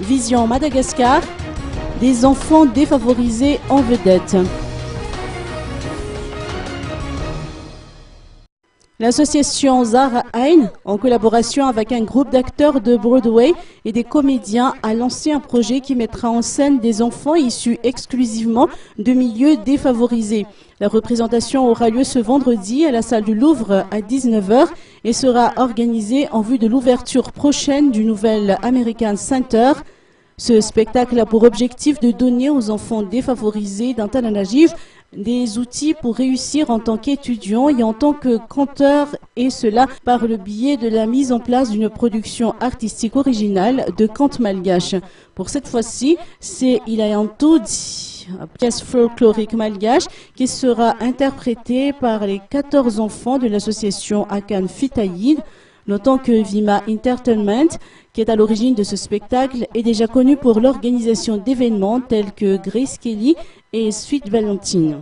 Vision Madagascar, des enfants défavorisés en vedette. L'association Zara Ein, en collaboration avec un groupe d'acteurs de Broadway et des comédiens, a lancé un projet qui mettra en scène des enfants issus exclusivement de milieux défavorisés. La représentation aura lieu ce vendredi à la salle du Louvre à 19h et sera organisée en vue de l'ouverture prochaine du nouvel American Center. Ce spectacle a pour objectif de donner aux enfants défavorisés d'Antananarivo des outils pour réussir en tant qu'étudiants et en tant que conteurs, et cela par le biais de la mise en place d'une production artistique originale de contes malgaches. Pour cette fois-ci, c'est Ilayantoudi, pièce folklorique malgache, qui sera interprétée par les 14 enfants de l'association Akan Fitaïd. Notons que Vima Entertainment, qui est à l'origine de ce spectacle, est déjà connu pour l'organisation d'événements tels que Grace Kelly et Sweet Valentine.